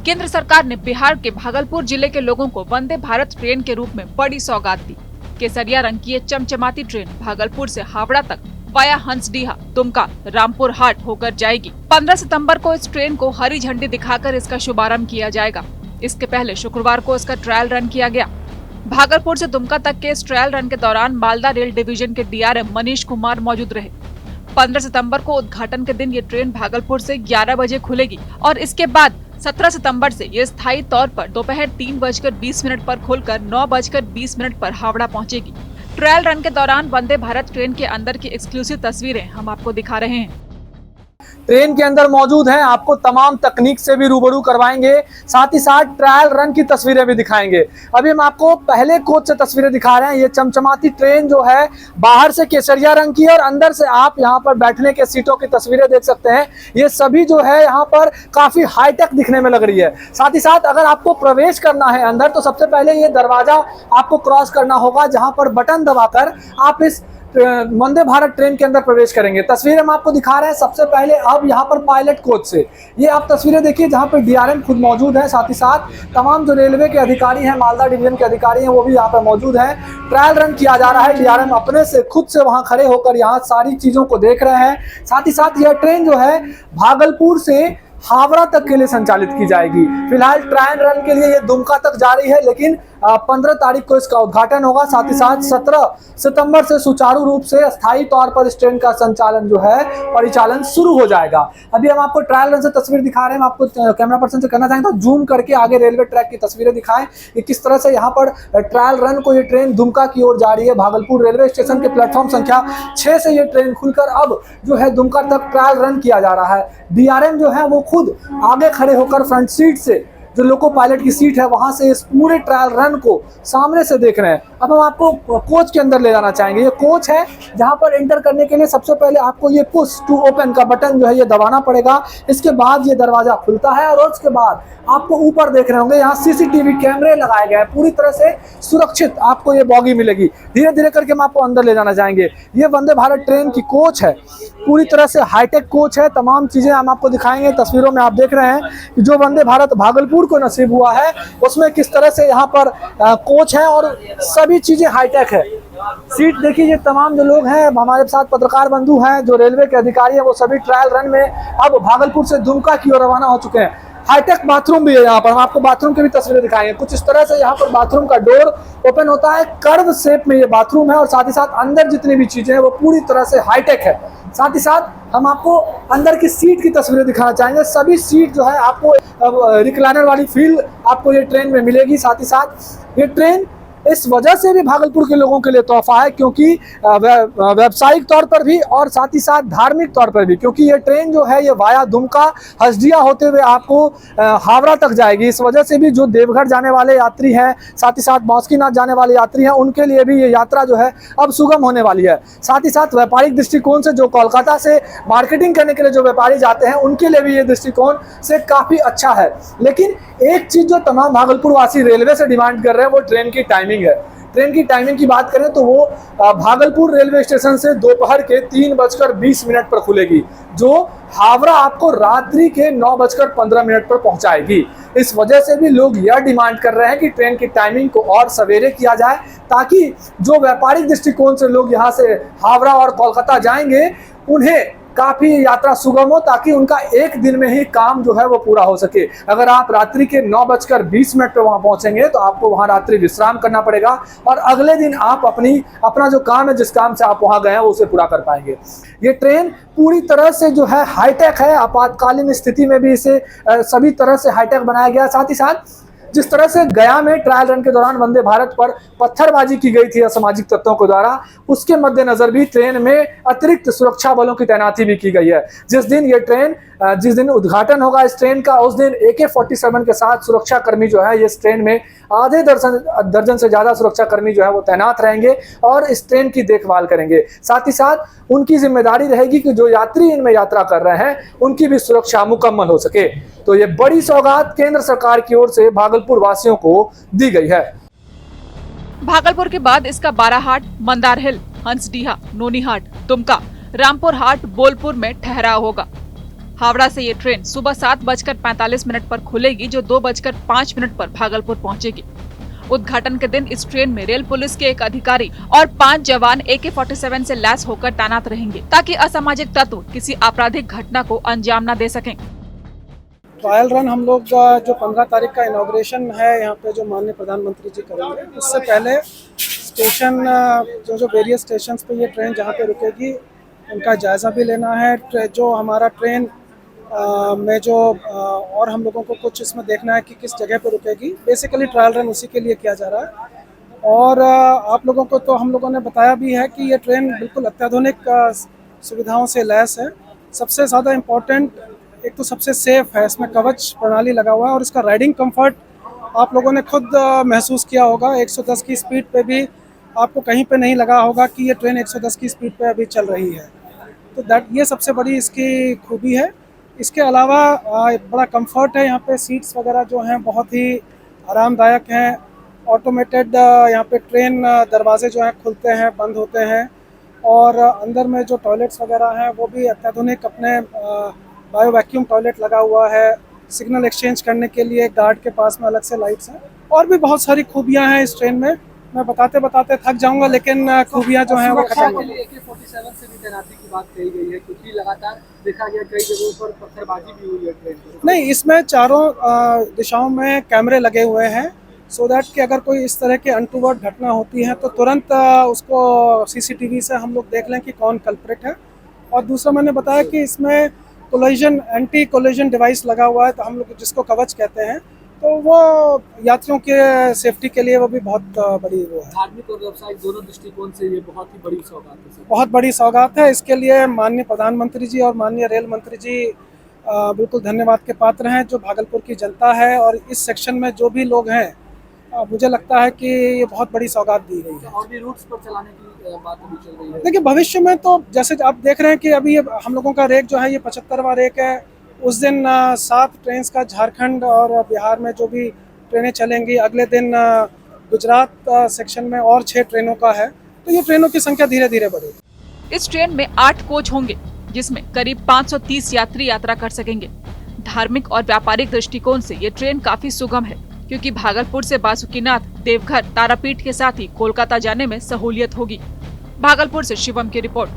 केंद्र सरकार ने बिहार के भागलपुर जिले के लोगों को वंदे भारत ट्रेन के रूप में बड़ी सौगात दी। केसरिया रंग की ये चमचमाती ट्रेन भागलपुर से हावड़ा तक वाया हंसडीहा, दुमका, रामपुर हाट होकर जाएगी। 15 सितंबर को इस ट्रेन को हरी झंडी दिखाकर इसका शुभारंभ किया जाएगा। इसके पहले शुक्रवार को इसका ट्रायल रन किया गया। भागलपुर से दुमका तक के इस ट्रायल रन के दौरान मालदा रेल डिवीजन के डीआरएम मनीष कुमार मौजूद रहे। 15 सितंबर को उद्घाटन के दिन ये ट्रेन भागलपुर से 11 बजे खुलेगी और इसके बाद 17 सितंबर से ये स्थायी तौर पर दोपहर 3:20 पर खुलकर 9:20 पर हावड़ा पहुंचेगी। ट्रायल रन के दौरान वंदे भारत ट्रेन के अंदर की एक्सक्लूसिव तस्वीरें हम आपको दिखा रहे हैं। ट्रेन के अंदर मौजूद हैं, आपको तमाम तकनीक से भी रूबरू करवाएंगे, साथ ही साथ ट्रायल रन की तस्वीरें भी दिखाएंगे। अभी हम आपको पहले कोच से तस्वीरें दिखा रहे हैं। ये चमचमाती ट्रेन जो है बाहर से केसरिया रंग की है और अंदर से आप यहाँ पर बैठने के सीटों की तस्वीरें देख सकते हैं। ये सभी जो है यहाँ पर काफी हाईटेक दिखने में लग रही है। साथ ही साथ अगर आपको प्रवेश करना है अंदर तो सबसे पहले ये दरवाजा आपको क्रॉस करना होगा, जहां पर बटन दबाकर आप इस वंदे भारत ट्रेन के अंदर प्रवेश करेंगे। तस्वीरें हम आपको दिखा रहे हैं। सबसे पहले अब यहाँ पर पायलट कोच से ये आप तस्वीरें देखिए, जहाँ पर डीआरएम खुद मौजूद है। साथ ही साथ तमाम जो रेलवे के अधिकारी हैं, मालदा डिवीजन के अधिकारी हैं, वो भी यहाँ पर मौजूद हैं। ट्रायल रन किया जा रहा है। डीआरएम अपने से खुद से वहाँ खड़े होकर यहाँ सारी चीजों को देख रहे हैं। साथ ही साथ यह ट्रेन जो है भागलपुर से हावड़ा तक के लिए संचालित की जाएगी। फिलहाल ट्रायल रन के लिए ये दुमका तक जा रही है, लेकिन 15 तारीख को इसका उद्घाटन होगा। साथ ही साथ 17 सितंबर से सुचारू रूप से अस्थायी तौर पर इस ट्रेन का संचालन जो है परिचालन शुरू हो जाएगा। अभी हम आपको ट्रायल रन से तस्वीर दिखा रहे हैं। हम आपको कैमरा पर्सन से करना चाहेंगे तो जूम करके आगे रेलवे ट्रैक की तस्वीरें दिखाएं कि किस तरह से यहाँ पर ट्रायल रन को ये ट्रेन दुमका की ओर जा रही है। भागलपुर रेलवे स्टेशन के प्लेटफॉर्म संख्या 6 से ये ट्रेन खुलकर अब जो है दुमका तक ट्रायल रन किया जा रहा है। डीआरएम जो है वो खुद आगे खड़े होकर फ्रंट सीट से, जो लोको पायलट की सीट है, वहां से इस पूरे ट्रायल रन को सामने से देख रहे हैं। अब हम आपको कोच के अंदर ले जाना चाहेंगे। ये कोच है जहां पर एंटर करने के लिए सबसे पहले आपको ये पुश टू ओपन का बटन जो है ये दबाना पड़ेगा। इसके बाद ये दरवाजा खुलता है और उसके बाद आपको ऊपर देख रहे होंगे यहाँ सीसीटीवी कैमरे लगाए गए हैं। पूरी तरह से सुरक्षित आपको ये बॉगी मिलेगी। धीरे धीरे करके हम आपको अंदर ले जाना चाहेंगे। ये वंदे भारत ट्रेन की कोच है, पूरी तरह से हाईटेक कोच है। तमाम चीजें हम आपको दिखाएंगे। तस्वीरों में आप देख रहे हैं कि जो वंदे भारत भागलपुर को नसीब हुआ है उसमें किस तरह से यहाँ पर कोच है और सभी चीजें हाईटेक है। सीट देखिए, ये तमाम जो लोग हैं हमारे साथ पत्रकार बंधु हैं, जो रेलवे के अधिकारी हैं, वो सभी ट्रायल रन में अब भागलपुर से दुमका की ओर रवाना हो चुके हैं। हाईटेक बाथरूम भी है यहाँ पर। हम आपको बाथरूम की भी तस्वीरें दिखाएंगे। कुछ इस तरह से यहाँ पर बाथरूम का डोर ओपन होता है, कर्व शेप में ये बाथरूम है और साथ ही साथ अंदर जितनी भी चीजें हैं वो पूरी तरह से हाईटेक है। साथ ही साथ हम आपको अंदर की सीट की तस्वीरें दिखाना चाहेंगे। सभी सीट जो है आपको रिक्लाइनर वाली फील आपको ये ट्रेन में मिलेगी। साथ ही साथ ये ट्रेन इस वजह से भी भागलपुर के लोगों के लिए तोहफा है क्योंकि व्यावसायिक तौर पर भी और साथ ही साथ धार्मिक तौर पर भी, क्योंकि ये ट्रेन जो है ये वाया दुमका हंसडीहा होते हुए आपको हावड़ा तक जाएगी। इस वजह से भी जो देवघर जाने वाले यात्री हैं, साथ ही साथ बासुकीनाथ जाने वाले यात्री हैं, उनके लिए भी ये यात्रा जो है अब सुगम होने वाली है। साथ ही साथ व्यापारिक दृष्टिकोण से जो कोलकाता से मार्केटिंग करने के लिए जो व्यापारी जाते हैं उनके लिए भी ये दृष्टिकोण से काफी अच्छा है। लेकिन एक चीज जो तमाम भागलपुर वासी रेलवे से डिमांड कर रहे हैं वो ट्रेन की टाइमिंग है। ट्रेन की टाइमिंग की बात करें तो वो भागलपुर रेलवे स्टेशन से दोपहर के 3:20 पर खुलेगी, जो हावड़ा आपको रात्रि के 9:15 पर पहुंचाएगी। इस वजह से भी लोग यह डिमांड कर रहे हैं कि ट्रेन की टाइमिंग को और सवेरे किया जाए, ताकि जो व्यापारिक दृष्टिकोण से लोग यहाँ से हावड़ा और कोलकाता जाएंगे उन्हें काफी यात्रा सुगम हो, ताकि उनका एक दिन में ही काम जो है वो पूरा हो सके। अगर आप रात्रि के 9:20 पर वहां पहुंचेंगे तो आपको वहां रात्रि विश्राम करना पड़ेगा और अगले दिन आप अपना जो काम है, जिस काम से आप वहां गए हैं, उसे पूरा कर पाएंगे। ये ट्रेन पूरी तरह से जो है हाईटेक है। आपातकालीन स्थिति में भी इसे सभी तरह से हाईटेक बनाया गया। साथ ही साथ जिस तरह से गया में ट्रायल रन के दौरान वंदे भारत पर पत्थरबाजी की गई थी असामाजिक तत्वों के द्वारा, उसके मद्देनजर भी ट्रेन में अतिरिक्त सुरक्षा बलों की तैनाती भी की गई है। जिस दिन उद्घाटन होगा इस ट्रेन का, उस दिन AK-47 के साथ सुरक्षा कर्मी जो है, इस ट्रेन में आधे दर्जन से ज्यादा सुरक्षा कर्मी जो है वो तैनात रहेंगे और इस ट्रेन की देखभाल करेंगे। साथ ही साथ उनकी जिम्मेदारी रहेगी कि जो यात्री इनमें यात्रा कर रहे हैं उनकी भी सुरक्षा मुकम्मल हो सके। तो ये बड़ी सौगात केंद्र सरकार की ओर से भागलपुर वासियों को दी गई है। भागलपुर के बाद इसका बाराहाट, मंदार हिल, हंसडीहा, नोनीहाट, दुमका, रामपुर हाट, बोलपुर में ठहराव होगा। हावड़ा से ये ट्रेन सुबह 7:45 पर खुलेगी, जो 2:05 पर भागलपुर पहुंचेगी। उद्घाटन के दिन इस ट्रेन में रेल पुलिस के एक अधिकारी और 5 जवान AK-47 से लैस होकर तैनात रहेंगे, ताकि असामाजिक तत्व किसी आपराधिक घटना को अंजाम न दे सकें। ट्रायल रन हम लोग जो 15 तारीख का इनॉग्रेशन है यहाँ पे जो माननीय प्रधानमंत्री जी करेंगे, उससे पहले स्टेशन जो वेरियस स्टेशंस पे ये ट्रेन जहाँ पे रुकेगी उनका जायज़ा भी लेना है। जो हमारा ट्रेन में जो और हम लोगों को कुछ इसमें देखना है कि किस जगह पे रुकेगी। बेसिकली ट्रायल रन उसी के लिए किया जा रहा है। और आप लोगों को तो हम लोगों ने बताया भी है कि ये ट्रेन बिल्कुल अत्याधुनिक सुविधाओं से लैस है। सबसे ज़्यादा इम्पोर्टेंट, एक तो सबसे सेफ है, इसमें कवच प्रणाली लगा हुआ है और इसका राइडिंग कंफर्ट आप लोगों ने खुद महसूस किया होगा। 110 की स्पीड पे भी आपको कहीं पे नहीं लगा होगा कि ये ट्रेन 110 की स्पीड पे अभी चल रही है। तो ये सबसे बड़ी इसकी खूबी है। इसके अलावा बड़ा कंफर्ट है, यहाँ पे सीट्स वगैरह जो हैं बहुत ही आरामदायक हैं। ऑटोमेटेड यहाँ पे ट्रेन दरवाजे जो हैं खुलते हैं, बंद होते हैं और अंदर में जो टॉयलेट्स वगैरह हैं वो भी अत्याधुनिक अपने बायो वैक्यूम टॉयलेट लगा हुआ है। सिग्नल एक्सचेंज करने के लिए गार्ड के पास में अलग से लाइट्स हैं और भी बहुत सारी खूबियाँ हैं इस ट्रेन में। मैं बताते बताते थक जाऊंगा, लेकिन खूबियाँ जो हैं वो खत्म नहीं। AK-47 से भी तैनाती की बात कही गई है, क्योंकि लगातार देखा गया कई जगहों पर पत्थरबाजी भी हुई है ट्रेन पर। नहीं, इसमें चारों दिशाओं में कैमरे लगे हुए हैं, सो दैट कि अगर कोई इस तरह के अनटूवर्ड घटना होती है तो तुरंत उसको CCTV से हम लोग देख लें कि कौन कल्प्रिट है। और दूसरा मैंने बताया कि इसमें कोलिजन एंटी कोलिजन डिवाइस लगा हुआ है, तो हम लोग जिसको कवच कहते हैं, तो वो यात्रियों के सेफ्टी के लिए वो भी बहुत बड़ी वो है। धार्मिक और व्यावसायिक दोनों दृष्टिकोण से ये बहुत ही बड़ी सौगात है। बहुत बड़ी सौगात है। इसके लिए माननीय प्रधानमंत्री जी और माननीय रेल मंत्री जी बिल्कुल धन्यवाद के पात्र हैं। जो भागलपुर की जनता है और इस सेक्शन में जो भी लोग हैं, मुझे लगता है कि ये बहुत बड़ी सौगात दी गई है। और भी रूट्स पर चलाने की बात अभी चल रही है। देखिए, भविष्य में तो जैसे आप देख रहे हैं कि अभी ये हम लोगों का रेक जो है ये 75वां रेक है। उस दिन 7 ट्रेन का झारखंड और बिहार में जो भी ट्रेनें चलेंगी, अगले दिन गुजरात सेक्शन में और 6 ट्रेनों का है। तो ये ट्रेनों की संख्या धीरे धीरे बढ़ेगी। इस ट्रेन में 8 कोच होंगे, जिसमें करीब 530 यात्री यात्रा कर सकेंगे। धार्मिक और व्यापारिक दृष्टिकोण से ये ट्रेन काफी सुगम है, क्योंकि भागलपुर से बासुकीनाथ, देवघर, तारापीठ के साथ ही कोलकाता जाने में सहूलियत होगी। भागलपुर से शिवम की रिपोर्ट।